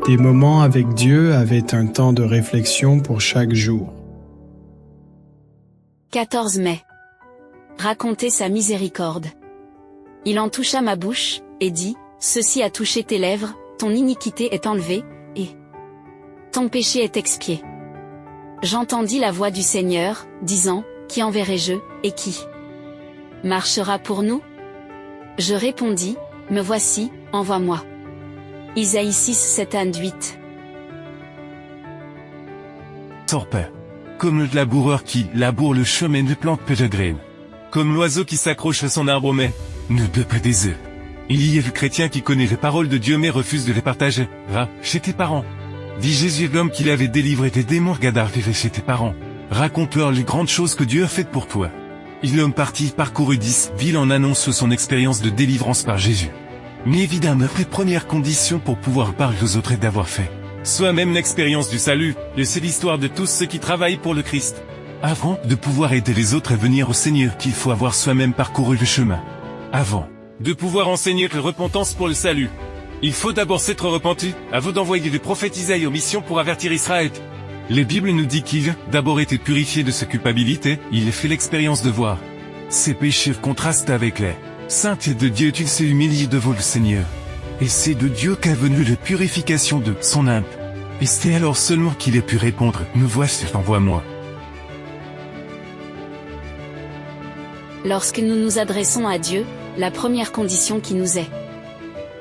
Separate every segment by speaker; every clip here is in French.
Speaker 1: Des moments avec Dieu avaient un temps de réflexion pour chaque jour.
Speaker 2: 14 mai. Raconter sa miséricorde. Il en toucha ma bouche, et dit, ceci a touché tes lèvres, ton iniquité est enlevée, et ton péché est expié. J'entendis la voix du Seigneur, disant, qui enverrai-je, et qui marchera pour nous? Je répondis, me voici, envoie-moi. Isaïe 6, 7 à 8.
Speaker 3: Torpeur. Comme le laboureur qui laboure le chemin de plantes pérégrines. Comme l'oiseau qui s'accroche à son arbre mais ne peut pas des œufs. Il y a le chrétien qui connaît les paroles de Dieu mais refuse de les partager. Va chez tes parents. Dis Jésus l'homme qui l'avait délivré des démons, regarde arriver chez tes parents. Raconte-leur les grandes choses que Dieu a faites pour toi. Il l'homme parti parcourut 10 villes en annonce son expérience de délivrance par Jésus. Mais évidemment, la première condition pour pouvoir parler aux autres est d'avoir fait soi-même l'expérience du salut, et c'est l'histoire de tous ceux qui travaillent pour le Christ. Avant de pouvoir aider les autres à venir au Seigneur, qu'il faut avoir soi-même parcouru le chemin. Avant de pouvoir enseigner la repentance pour le salut, il faut d'abord s'être repenti, avant d'envoyer le prophète Isaïe en mission pour avertir Israël. La Bible nous dit qu'il a d'abord été purifié de sa culpabilité, il a fait l'expérience de voir ses péchés contrastent avec les sainteté de Dieu, il s'est humilié devant le Seigneur. Et c'est de Dieu qu'est venue la purification de son âme. Et c'est alors seulement qu'il a pu répondre, me voici, envoie-moi.
Speaker 2: Lorsque nous nous adressons à Dieu, la première condition qui nous est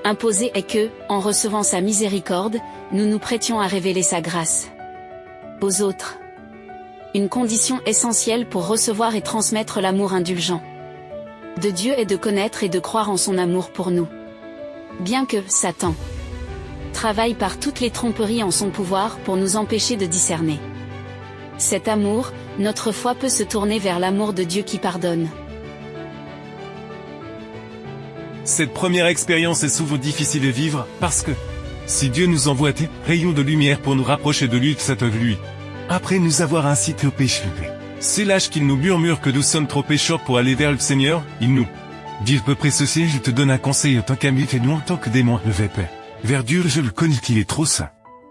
Speaker 2: imposée est que, en recevant sa miséricorde, nous nous prêtions à révéler sa grâce aux autres. Une condition essentielle pour recevoir et transmettre l'amour indulgent de Dieu est de connaître et de croire en son amour pour nous. Bien que Satan travaille par toutes les tromperies en son pouvoir pour nous empêcher de discerner cet amour, notre foi peut se tourner vers l'amour de Dieu qui pardonne.
Speaker 3: Cette première expérience est souvent difficile à vivre, parce que si Dieu nous envoie des rayons de lumière pour nous rapprocher de lui, c'est avec lui. Après nous avoir incité au péché, c'est l'âge qu'il nous murmure que nous sommes trop pécheurs pour aller vers le Seigneur, il nous dit à peu près ceci, je te donne un conseil en tant qu'ami et non en tant que démon, ne vais pas vers Dieu, je le connais qu'il est trop saint.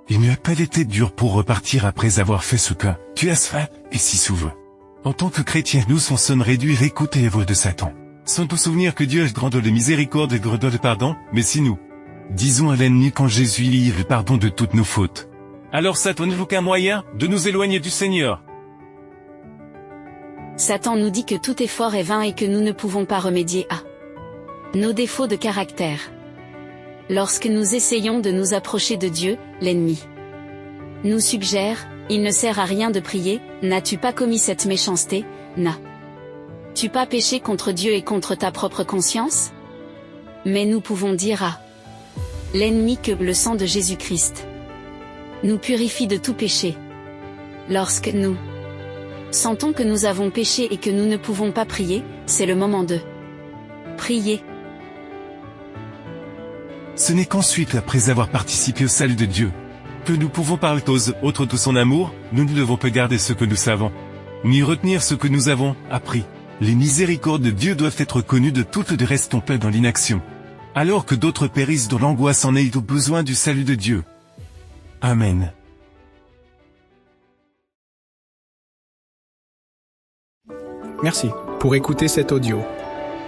Speaker 3: Il n'a pas été dur pour repartir après avoir fait ce que tu as fait, et si souvent. En tant que chrétien, nous sommes réduits à écouter les voix de Satan. Sans nous souvenir que Dieu est grand de miséricorde et grand de pardon, mais si nous disons à l'ennemi quand Jésus livre le pardon de toutes nos fautes, alors Satan n'a aucun moyen de nous éloigner du Seigneur.
Speaker 2: Satan nous dit que tout effort est vain et que nous ne pouvons pas remédier à nos défauts de caractère. Lorsque nous essayons de nous approcher de Dieu, l'ennemi nous suggère, il ne sert à rien de prier, n'as-tu pas commis cette méchanceté, n'as-tu pas péché contre Dieu et contre ta propre conscience? Mais nous pouvons dire à l'ennemi que le sang de Jésus-Christ nous purifie de tout péché. Lorsque nous sentons que nous avons péché et que nous ne pouvons pas prier, c'est le moment de prier.
Speaker 3: Ce n'est qu'ensuite, après avoir participé au salut de Dieu, que nous pouvons parler aux autres de son amour. Nous ne devons pas garder ce que nous savons, ni retenir ce que nous avons appris. Les miséricordes de Dieu doivent être connues de toutes, ne restons pas dans l'inaction, alors que d'autres périssent dans l'angoisse en ayant besoin du salut de Dieu. Amen.
Speaker 1: Merci pour écouter cet audio.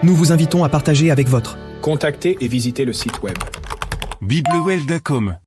Speaker 4: Nous vous invitons à partager avec votre.
Speaker 1: Contactez et visitez le site web.
Speaker 3: biblewell.com